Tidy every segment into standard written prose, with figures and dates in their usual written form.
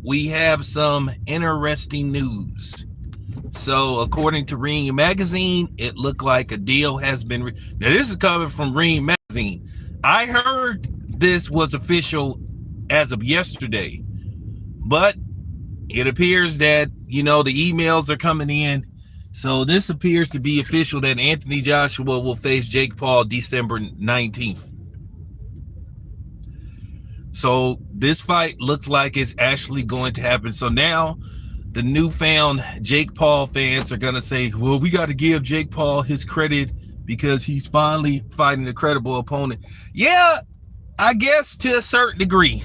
we have some interesting news. So, according to Ring Magazine, it looked like a deal has been. Now, this is coming from Ring Magazine. I heard this was official as of yesterday, but it appears that, the emails are coming in. So, this appears to be official that Anthony Joshua will face Jake Paul December 19th. So this fight looks like it's actually going to happen. So now the newfound Jake Paul fans are going to say, well, we got to give Jake Paul his credit because he's finally fighting a credible opponent. Yeah, I guess to a certain degree.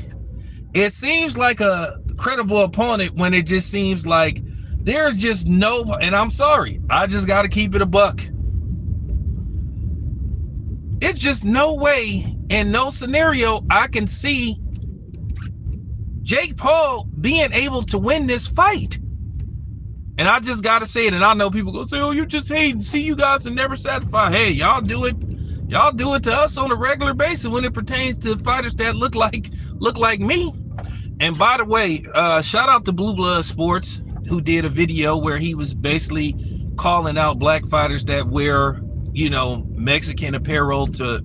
It seems like a credible opponent when it just seems like there's just no, and I'm sorry, I just got to keep it a buck. It's just no way and no scenario I can see Jake Paul being able to win this fight. And I just got to say it. And I know people go say, oh, you just hating. See, you guys are never satisfied. Hey, y'all do it to us on a regular basis when it pertains to fighters that look like me. And by the way, shout out to Blue Blood Sports, who did a video where he was basically calling out black fighters that wear, Mexican apparel to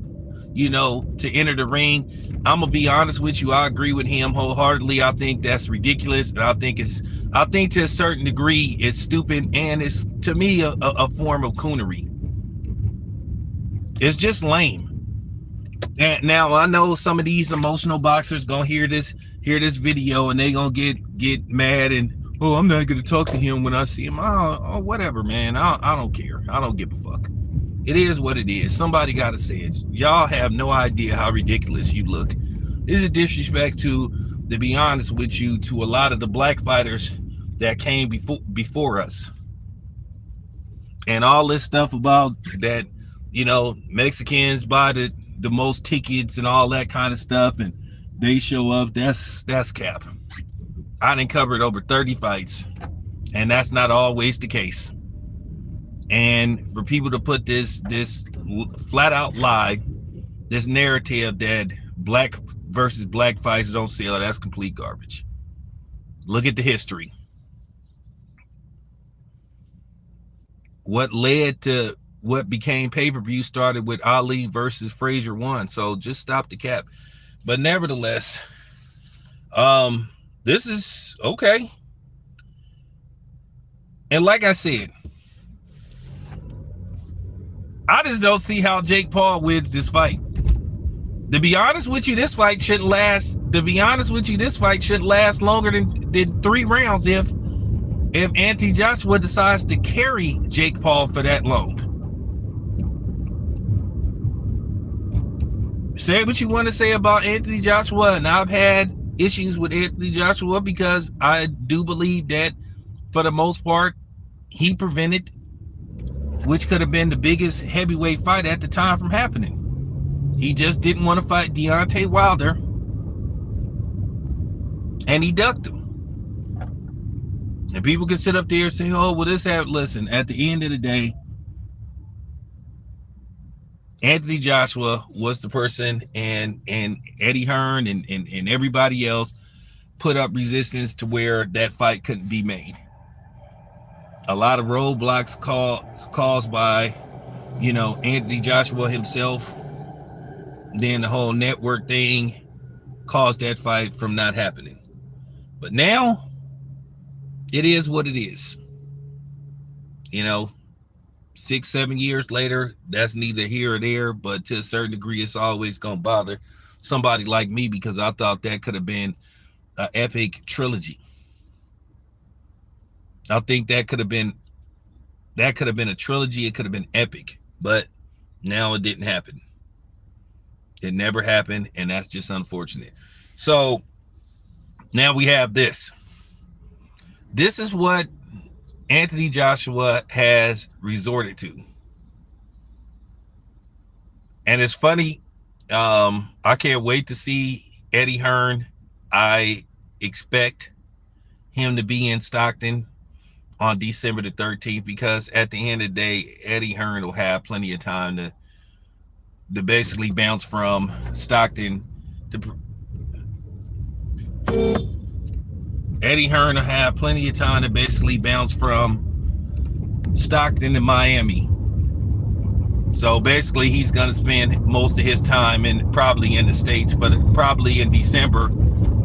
enter the ring. I'm gonna be honest with you. I agree with him wholeheartedly. I think that's ridiculous, and I think to a certain degree it's stupid, and it's, to me, a form of coonery. It's just lame. And now I know some of these emotional boxers gonna hear this video, and they gonna get mad and, oh, I'm not gonna talk to him when I see him. Oh, whatever, man. I don't care. I don't give a fuck. It is what it is. Somebody got to say it. Y'all have no idea how ridiculous you look. This is disrespect to be honest with you, to a lot of the black fighters that came before us. And all this stuff about that, Mexicans buy the most tickets and all that kind of stuff, and they show up. That's cap. I done covered over 30 fights, and that's not always the case. And for people to put this flat out lie, this narrative that black versus black fights don't sell, that's complete garbage. Look at the history. What led to what became pay-per-view started with Ali versus Frazier 1. So just stop the cap. But nevertheless, this is okay. And like I said, I just don't see how Jake Paul wins this fight. To be honest with you, this fight shouldn't last longer than 3 rounds if Anthony Joshua decides to carry Jake Paul for that long. Say what you want to say about Anthony Joshua, and I've had issues with Anthony Joshua because I do believe that for the most part he prevented, which could have been the biggest heavyweight fight at the time, from happening. He just didn't want to fight Deontay Wilder, and he ducked him. And people can sit up there and say, oh, well, this happened. Listen, at the end of the day, Anthony Joshua was the person, and Eddie Hearn and everybody else put up resistance to where that fight couldn't be made. A lot of roadblocks caused by, Anthony Joshua himself. Then the whole network thing caused that fight from not happening. But now, it is what it is. 6-7 years later, that's neither here or there, but to a certain degree, it's always going to bother somebody like me because I thought that could have been an epic trilogy. I think that could have been a trilogy. It could have been epic, but now it didn't happen. It never happened, and that's just unfortunate. So now we have this. This is what Anthony Joshua has resorted to. And it's funny. I can't wait to see Eddie Hearn. I expect him to be in Stockton on December the 13th, because at the end of the day, Eddie Hearn will have plenty of time to basically bounce from Stockton Eddie Hearn will have plenty of time to basically bounce from Stockton to Miami. So basically, he's going to spend most of his time probably in the States. Probably in December,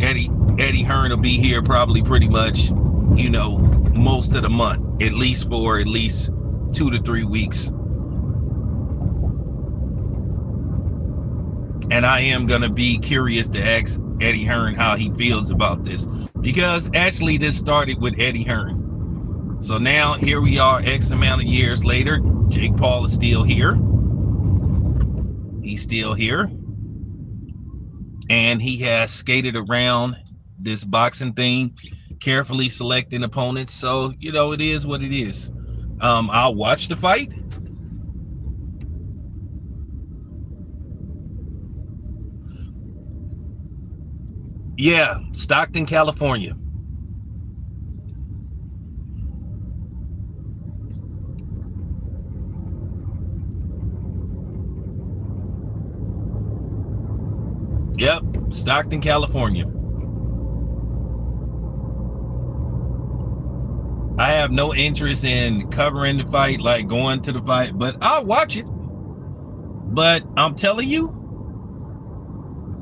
Eddie Hearn will be here probably pretty much, most of the month, at least 2 to 3 weeks. And I am going to be curious to ask Eddie Hearn how he feels about this, because actually this started with Eddie Hearn. So now here we are, X amount of years later. Jake Paul is still here. He's still here. And he has skated around this boxing thing, carefully selecting opponents. So, it is what it is. I'll watch the fight. Yeah, Stockton, California. Yep, Stockton, California. I have no interest in covering the fight, like going to the fight, but I'll watch it. But I'm telling you,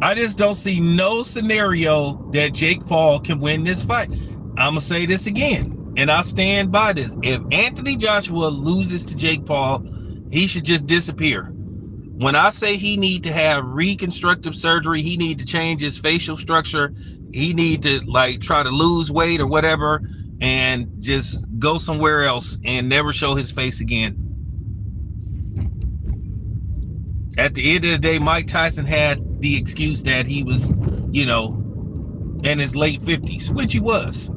I just don't see no scenario that Jake Paul can win this fight. I'm going to say this again, and I stand by this. If Anthony Joshua loses to Jake Paul, he should just disappear. When I say he need to have reconstructive surgery, he need to change his facial structure, he need to try to lose weight or whatever, and just go somewhere else and never show his face again. At the end of the day, Mike Tyson had the excuse that he was, in his late 50s, which he was.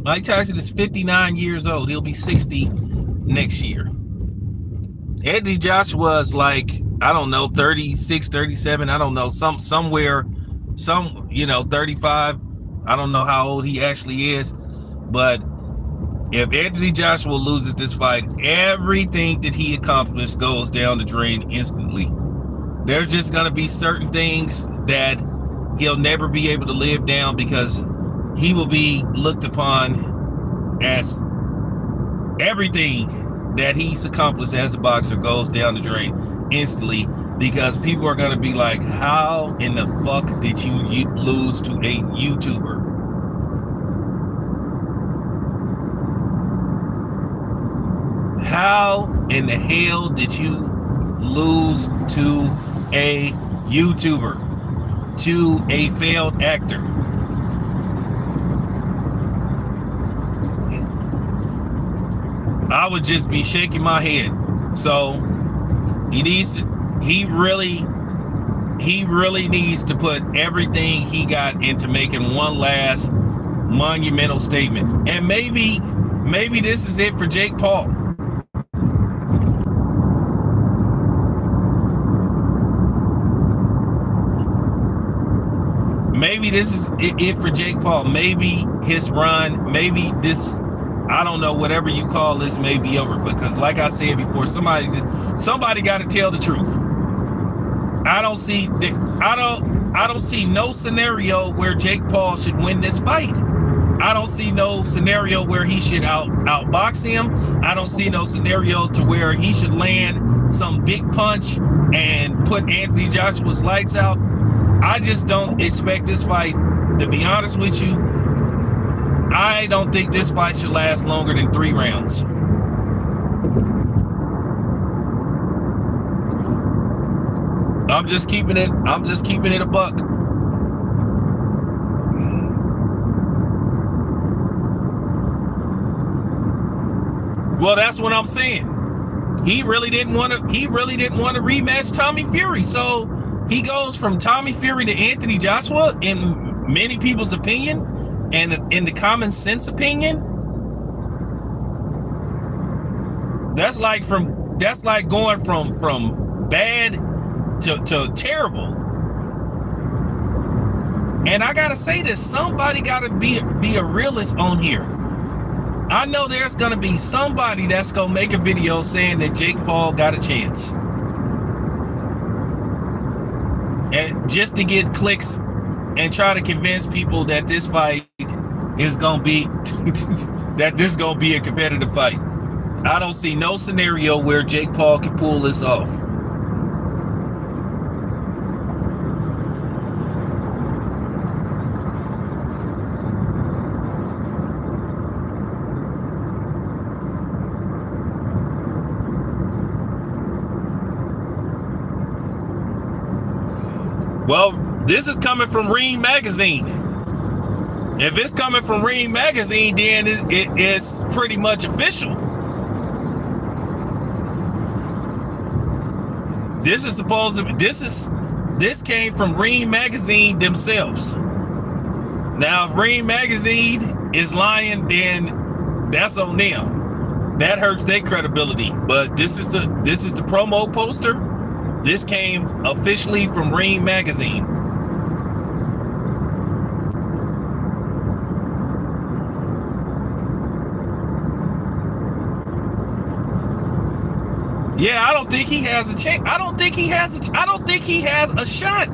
Mike Tyson is 59 years old. He'll be 60 next year. Anthony Joshua is 36, 37. I don't know, somewhere, 35. I don't know how old he actually is. But if Anthony Joshua loses this fight, everything that he accomplished goes down the drain instantly. There's just going to be certain things that he'll never be able to live down, because he will be looked upon as everything that he's accomplished as a boxer goes down the drain instantly, because people are going to be like, how in the fuck did you lose to a YouTuber? How in the hell did you lose to a YouTuber, to a failed actor? I would just be shaking my head. So he really needs to put everything he got into making one last monumental statement. And maybe this is it for Jake Paul. Maybe this is it for Jake Paul. Maybe his run, maybe this, I don't know, whatever you call this, may be over. Because like I said before, somebody got to tell the truth. I don't see no scenario where Jake Paul should win this fight. I don't see no scenario where he should outbox him. I don't see no scenario to where he should land some big punch and put Anthony Joshua's lights out. I just don't expect this fight, to be honest with you. I don't think this fight should last longer than 3 rounds. I'm just keeping it a buck. Well, that's what I'm saying. He really didn't want to rematch Tommy Fury. So he goes from Tommy Fury to Anthony Joshua, in many people's opinion, and in the common sense opinion. That's like going from bad to terrible. And I gotta say this, somebody gotta be a realist on here. I know there's gonna be somebody that's gonna make a video saying that Jake Paul got a chance, and just to get clicks and try to convince people that this fight is gonna be that this is gonna be a competitive fight. I don't see no scenario where Jake Paul can pull this off. Well, this is coming from Ring Magazine. If it's coming from Ring Magazine, then it's pretty much official. This is supposed to be, this came from Ring Magazine themselves. Now, if Ring Magazine is lying, then that's on them. That hurts their credibility. But this is the promo poster. This came officially from Ring Magazine. Yeah, I don't think he has a chance. I don't think he has a shot.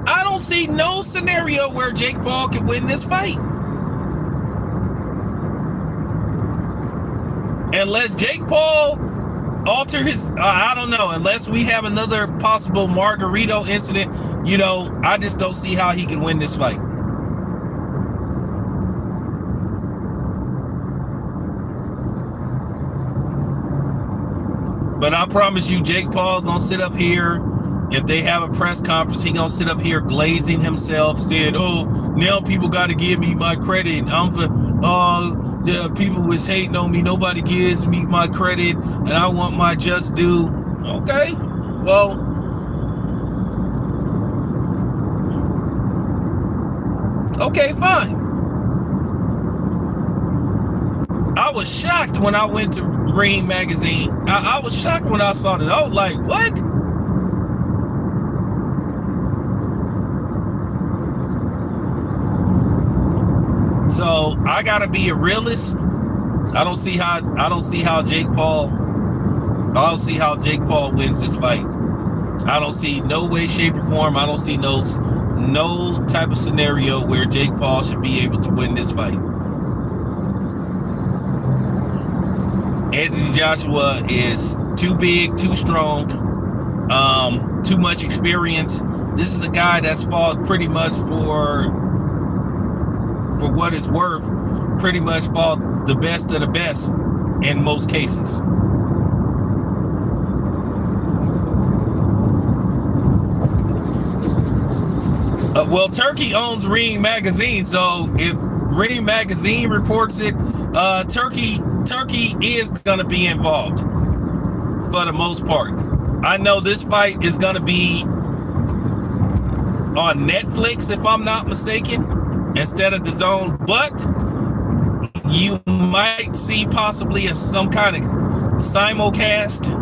I don't see no scenario where Jake Paul can win this fight. Unless Jake Paul alter his, I don't know, unless we have another possible Margarito incident, I just don't see how he can win this fight. But I promise you, Jake Paul gonna sit up here. If they have a press conference, he gonna sit up here glazing himself, saying, "Oh, now people got to give me my credit. People was hating on me. Nobody gives me my credit, and I want my just due." Okay, well, okay, fine. I was shocked when I went to Ring Magazine. I was shocked when I saw that. I was like, what? So I gotta be a realist. I don't see how Jake Paul wins this fight. I don't see no way, shape, or form. I don't see no type of scenario where Jake Paul should be able to win this fight. Anthony Joshua is too big, too strong, too much experience. This is a guy that's fought pretty much for what it's worth, pretty much fought the best of the best in most cases. Well, Turkey owns Ring Magazine, so if Ring Magazine reports it, Turkey is going to be involved for the most part. I know this fight is going to be on Netflix, if I'm not mistaken, instead of DAZN, but you might see possibly some kind of simulcast.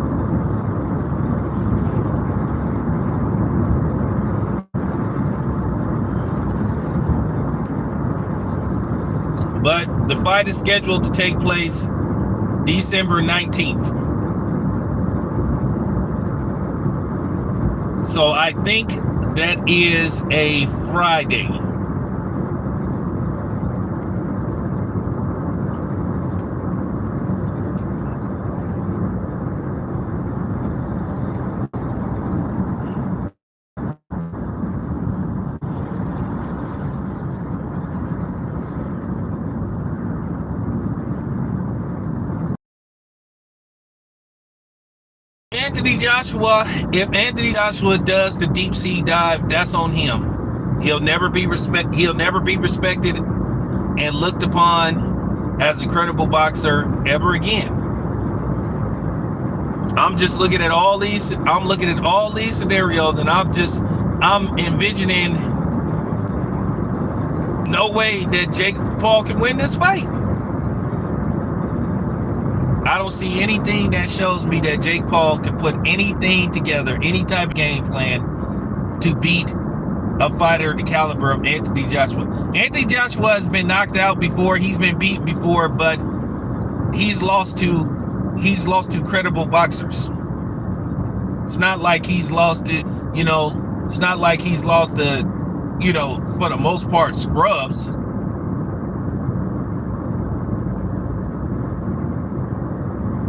But the fight is scheduled to take place December 19th. So I think that is a Friday. If Anthony Joshua does the deep sea dive, that's on him. He'll never be respected and looked upon as a credible boxer ever again. I'm looking at all these scenarios, and I'm envisioning no way that Jake Paul can win this fight. I don't see anything that shows me that Jake Paul can put anything together, any type of game plan to beat a fighter the caliber of Anthony Joshua. Anthony Joshua has been knocked out before, he's been beaten before, but he's lost to credible boxers. It's not like he's lost it, it's not like he's lost to, for the most part, scrubs.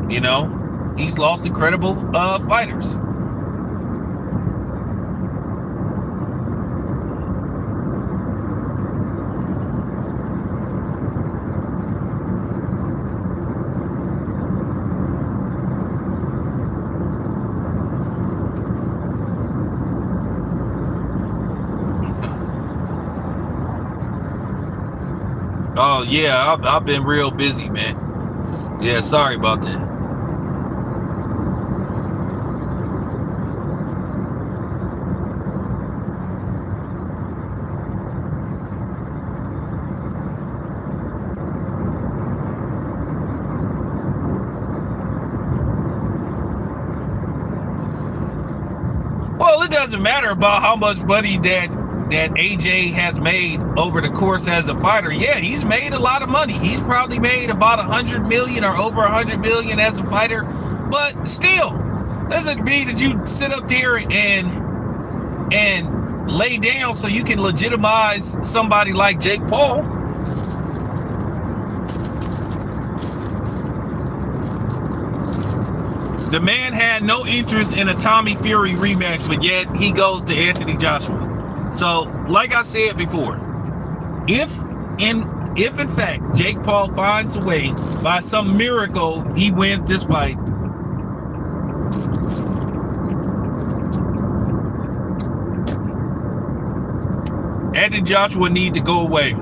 You know, he's lost incredible fighters. Oh yeah, I've been real busy, man. Yeah, sorry about that. Well, it doesn't matter about how much money that AJ has made over the course as a fighter. Yeah, he's made a lot of money. He's probably made about 100 million or over 100 million as a fighter. But still, doesn't mean that you sit up there and lay down so you can legitimize somebody like Jake Paul. The man had no interest in a Tommy Fury rematch, but yet he goes to Anthony Joshua. So, like I said before, if in fact Jake Paul finds a way, by some miracle, he wins this fight, Anthony Joshua need to go away.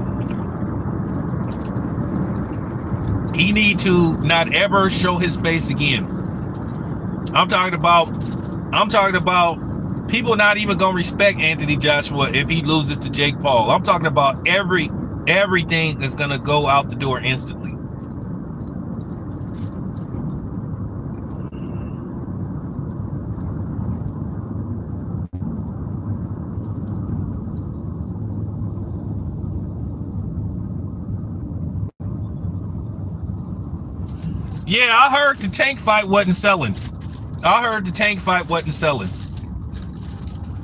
He need to not ever show his face again. I'm talking about people not even gonna respect Anthony Joshua if he loses to Jake Paul. I'm talking about everything is gonna go out the door instantly. Yeah, I heard the tank fight wasn't selling.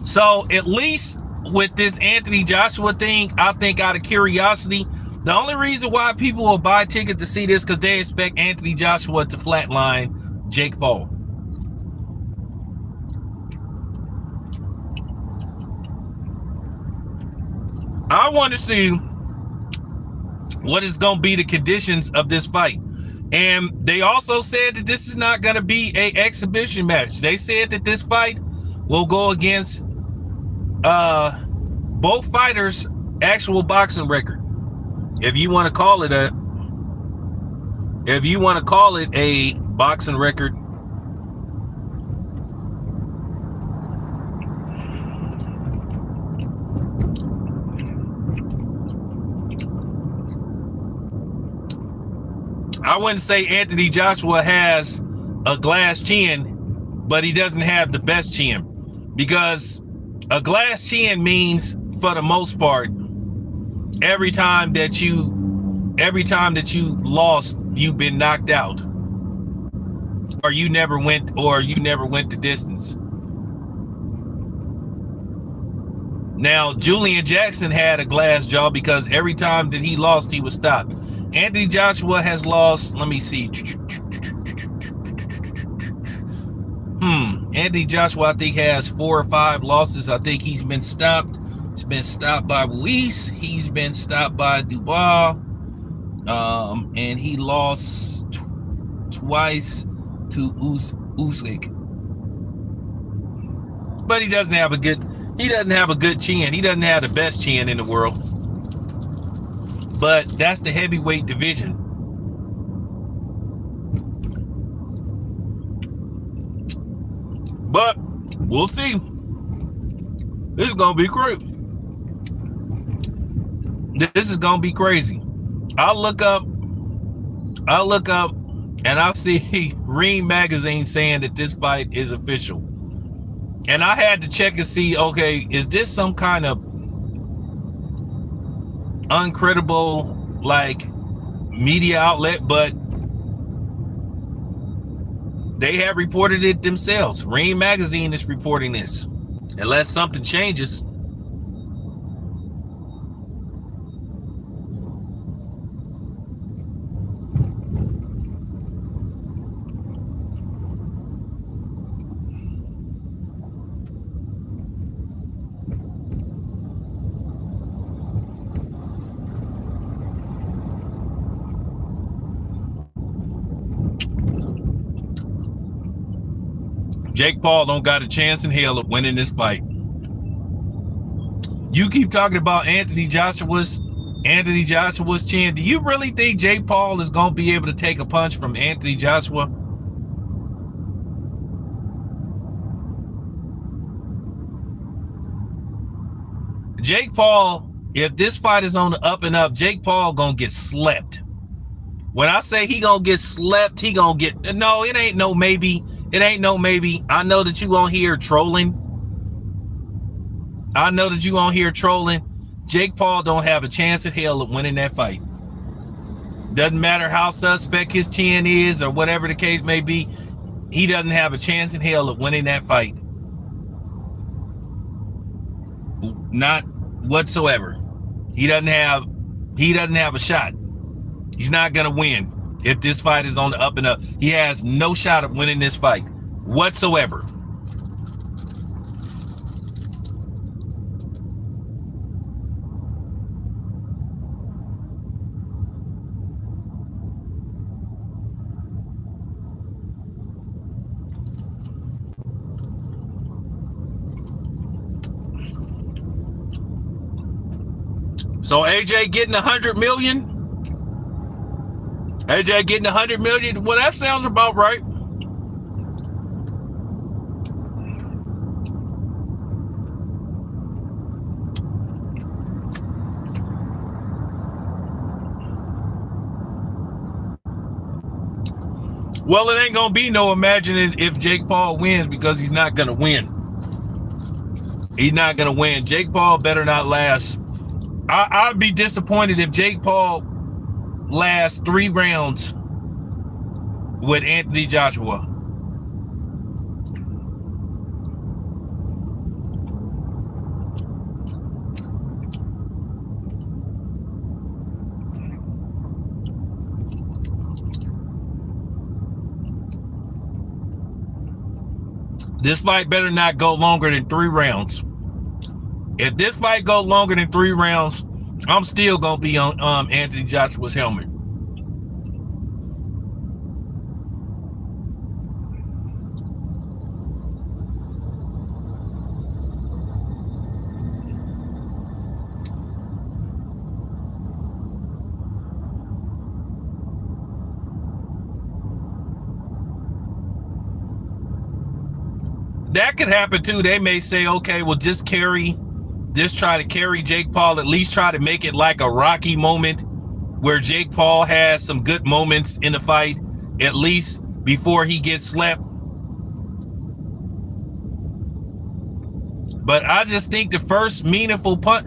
So at least with this Anthony Joshua thing, I think out of curiosity, the only reason why people will buy tickets to see this because they expect Anthony Joshua to flatline Jake Paul. I want to see what is going to be the conditions of this fight. And they also said that this is not going to be an exhibition match. They said that this fight will go against both fighters' actual boxing record. If you want to call it a boxing record. I wouldn't say Anthony Joshua has a glass chin, but he doesn't have the best chin, because a glass chin means, for the most part, every time that you lost, you've been knocked out, or you never went the distance. Now, Julian Jackson had a glass jaw because every time that he lost, he was stopped. Anthony Joshua has lost, let me see. Anthony Joshua, I think, has 4 or 5 losses. I think he's been stopped. He's been stopped by Ruiz. He's been stopped by Dubois. And he lost twice to Usyk. But he doesn't have a good chin. He doesn't have the best chin in the world. But that's the heavyweight division. But we'll see. This is gonna be crazy. I'll look up and I'll see Ring Magazine saying that this fight is official. And I had to check and see, okay, is this some kind of uncredible like media outlet? But they have reported it themselves. Ring Magazine is reporting this, unless something changes. Jake Paul don't got a chance in hell of winning this fight. You keep talking about Anthony Joshua's chin. Do you really think Jake Paul is going to be able to take a punch from Anthony Joshua? Jake Paul, if this fight is on the up and up, Jake Paul gonna get slept. When I say he gonna get slept, he gonna get, no, it ain't no maybe. It ain't no maybe. I know that you gonna hear trolling. Jake Paul don't have a chance in hell of winning that fight. Doesn't matter how suspect his chin is or whatever the case may be. He doesn't have a chance in hell of winning that fight. Not whatsoever. He doesn't have a shot. He's not gonna win if this fight is on the up and up. He has no shot at winning this fight whatsoever. So AJ getting 100 million. AJ getting 100 million. Well, that sounds about right. Well, it ain't gonna be no imagining if Jake Paul wins, because he's not gonna win. He's not gonna win. Jake Paul better not last. I'd be disappointed if Jake Paul lasts 3 rounds with Anthony Joshua. This fight better not go longer than 3 rounds. If this fight go longer than 3 rounds, I'm still gonna be on Anthony Joshua's helmet. That could happen too. They may say, okay, well, just try to carry Jake Paul, at least try to make it like a Rocky moment where Jake Paul has some good moments in the fight, at least before he gets slapped. But I just think the first meaningful punch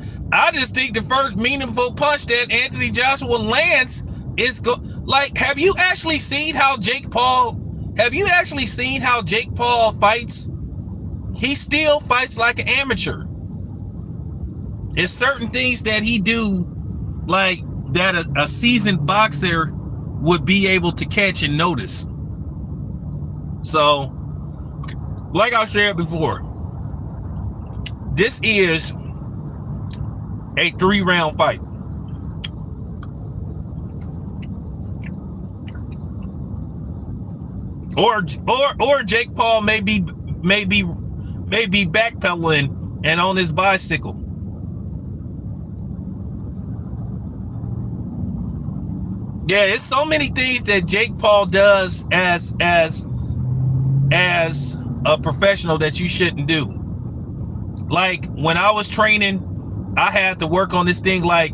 that Anthony Joshua lands is like, have you actually seen how Jake Paul fights? He still fights like an amateur. It's certain things that he do, like that a seasoned boxer would be able to catch and notice. So, like I said before, this is a 3-round fight. Or Jake Paul may be backpedaling and on his bicycle. Yeah, it's so many things that Jake Paul does as a professional that you shouldn't do. Like when I was training, I had to work on this thing like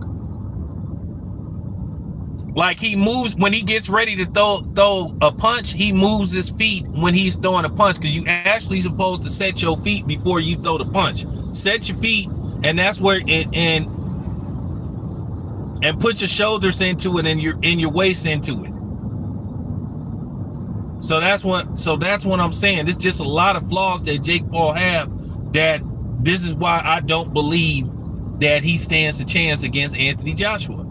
he moves when he gets ready to throw a punch. He moves his feet when he's throwing a punch, because you actually supposed to set your feet before you throw the punch. Set your feet, and that's where and put your shoulders into it and your waist into it. So that's what I'm saying. There's just a lot of flaws that Jake Paul have, that this is why I don't believe that he stands a chance against Anthony Joshua.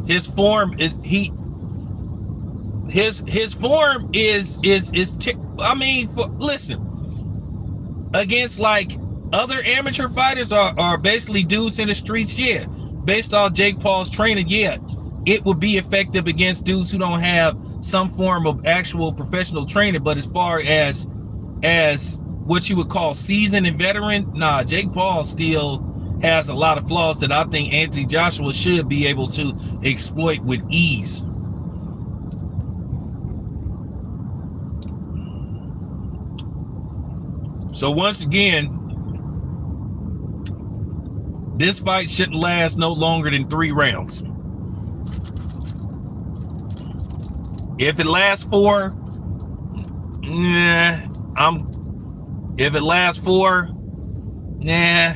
His form is listen, against like other amateur fighters are basically dudes in the streets, yeah. Based off Jake Paul's training, yeah. it would be effective against dudes who don't have some form of actual professional training. But as far as what you would call seasoned and veteran, nah, Jake Paul still has a lot of flaws that I think Anthony Joshua should be able to exploit with ease. So once again, this fight shouldn't last no longer than 3 rounds. If it lasts 4, if it lasts 4, nah.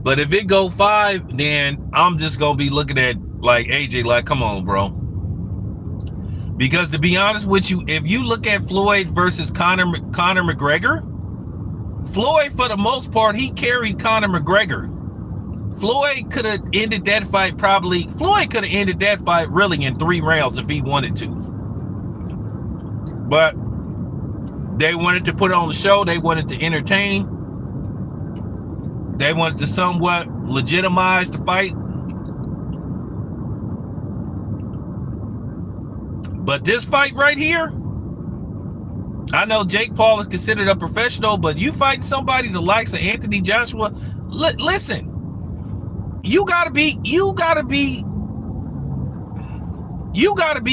But if it go 5, then I'm just gonna be looking at like AJ, like, come on, bro. Because to be honest with you, if you look at Floyd versus Conor McGregor, Floyd, for the most part, he carried Conor McGregor. Floyd could have ended that fight really in 3 rounds if he wanted to. But they wanted to put on the show. They wanted to entertain. They wanted to somewhat legitimize the fight. But this fight right here, I know Jake Paul is considered a professional, but you fight somebody the likes of Anthony Joshua, listen, you gotta be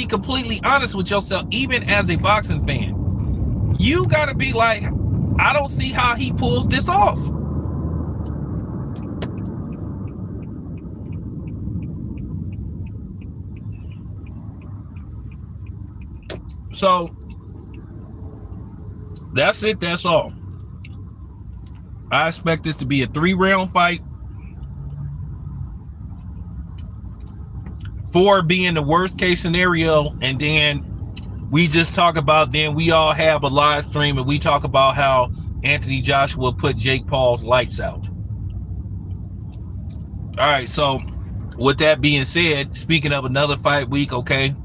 completely honest with yourself, even as a boxing fan. You gotta be like, I don't see how he pulls this off. So that's it. That's all. I expect this to be a 3-round fight. 4 being the worst case scenario, and then we just talk about, then we all have a live stream and we talk about how Anthony Joshua put Jake Paul's lights out. All right, so with that being said, speaking of another fight week, okay,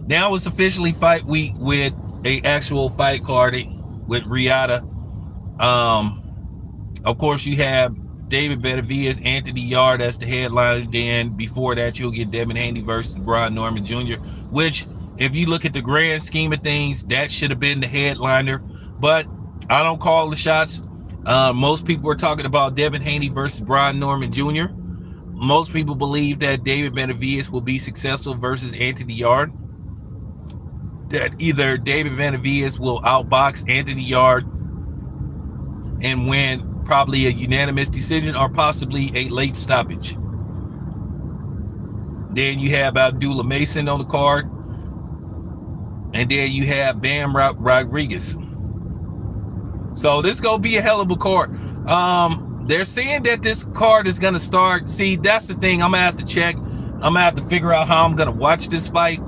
now it's officially fight week with a actual fight card with Riyadh. Of course, you have David Benavidez, Anthony Yarde as the headliner. Then before that, you'll get Devin Haney versus Brian Norman Jr., which, if you look at the grand scheme of things, that should have been the headliner. But I don't call the shots. Most people are talking about Devin Haney versus Brian Norman Jr. Most people believe that David Benavidez will be successful versus Anthony Yarde. That either David Benavidez will outbox Anthony Yarde and win probably a unanimous decision or possibly a late stoppage. Then you have Abdullah Mason on the card. And then you have Bam Rodriguez. So this is going to be a hell of a card. They're saying that this card is going to start. See, that's the thing. I'm going to have to check. I'm going to have to figure out how I'm going to watch this fight.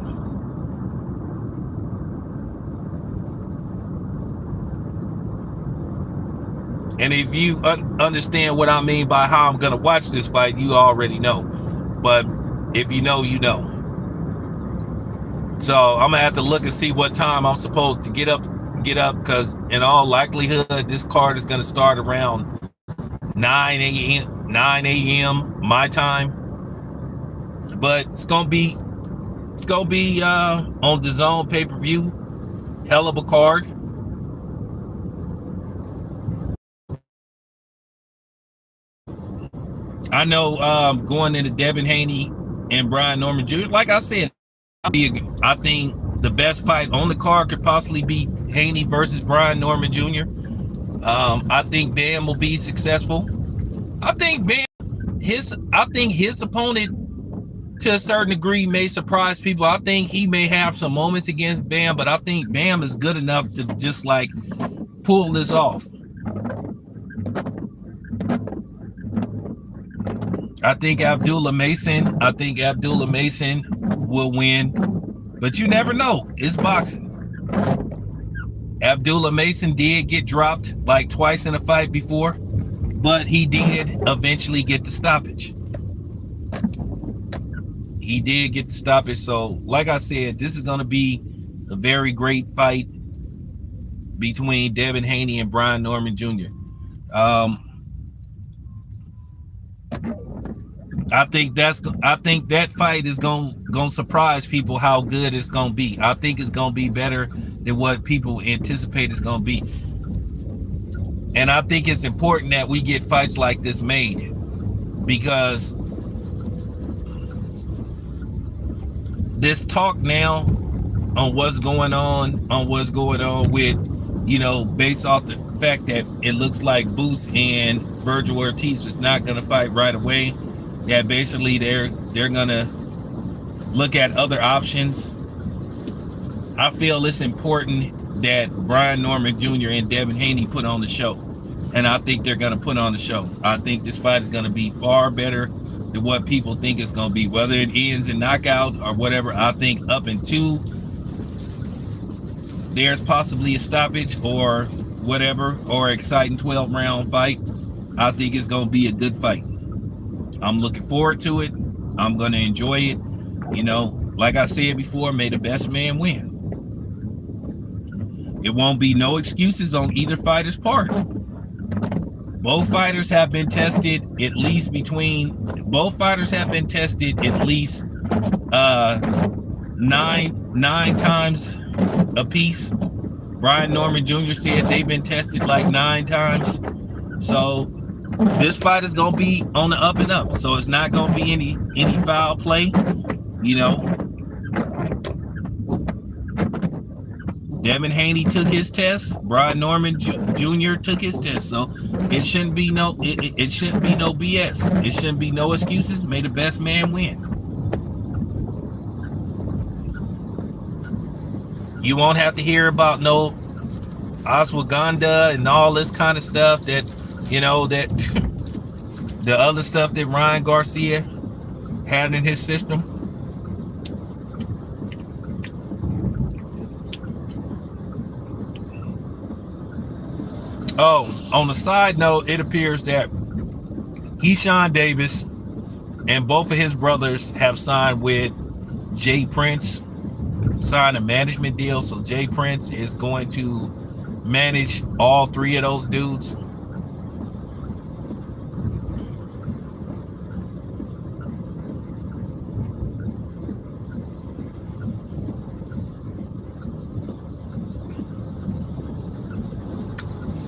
And if you understand what I mean by how I'm going to watch this fight, you already know. But if you know, you know. So I'm going to have to look and see what time I'm supposed to get up, because in all likelihood, this card is going to start around 9 a.m. my time. But it's going to be on the DAZN pay-per-view. Hell of a card. I know going into Devin Haney and Brian Norman Jr., like I said, I think the best fight on the card could possibly be Haney versus Brian Norman Jr. I think Bam will be successful. I think his opponent to a certain degree may surprise people. I think he may have some moments against Bam, but I think Bam is good enough to just like pull this off. I think Abdullah Mason will win, but you never know. It's boxing. Abdullah Mason did get dropped like twice in a fight before, but he did eventually get the stoppage. So like I said, this is going to be a very great fight between Devin Haney and Brian Norman Jr. I think that fight is gonna surprise people how good it's gonna be. I think it's gonna be better than what people anticipate it's gonna be. And I think it's important that we get fights like this made, because this talk now on what's going on with, based off the fact that it looks like Boots and Virgil Ortiz is not gonna fight right away. That basically they're gonna look at other options. I feel it's important that Brian Norman Jr. and Devin Haney put on the show, and I think they're gonna put on the show. I think this fight is gonna be far better than what people think it's gonna be, whether it ends in knockout or whatever. I think up until there's possibly a stoppage or whatever, or exciting 12-round fight, I think it's gonna be a good fight. I'm looking forward to it. I'm gonna enjoy it. Like I said before, may the best man win. It won't be no excuses on either fighter's part. Both fighters have been tested at least nine times apiece. Brian Norman Jr. said they've been tested like 9 times. So this fight is gonna be on the up and up. So it's not gonna be any foul play. Devin Haney took his test. Brian Norman Jr. took his test. So it shouldn't be no it shouldn't be no BS. It shouldn't be no excuses. May the best man win. You won't have to hear about no ashwagandha and all this kind of stuff that that the other stuff that Ryan Garcia had in his system. Oh, on the side note, it appears that Keyshawn Davis and both of his brothers have signed with Jay Prince, signed a management deal. So Jay Prince is going to manage all 3 of those dudes.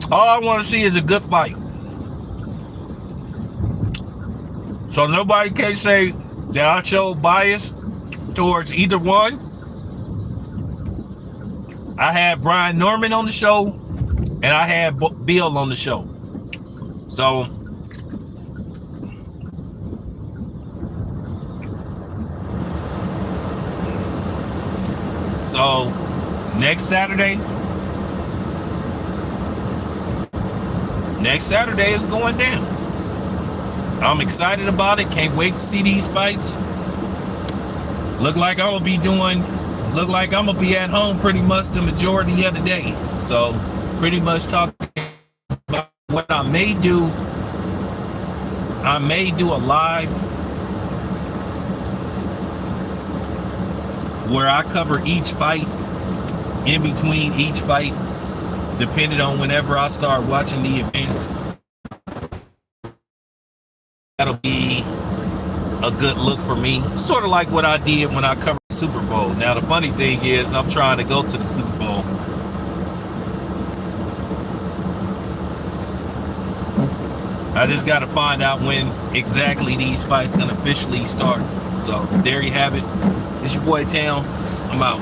All I want to see is a good fight. So nobody can say that I showed bias towards either one. I had Brian Norman on the show, and I had Bill on the show. So next Saturday is going down. I'm excited about it. Can't wait to see these fights. Look like I'm gonna be at home pretty much the majority of the day. So pretty much talking about what I may do. I may do a live where I cover each fight, in between each fight, depending on whenever I start watching the events. That'll be a good look for me. Sort of like what I did when I covered the Super Bowl. Now, the funny thing is, I'm trying to go to the Super Bowl. I just got to find out when exactly these fights can officially start. So, there you have it. It's your boy Town. I'm out.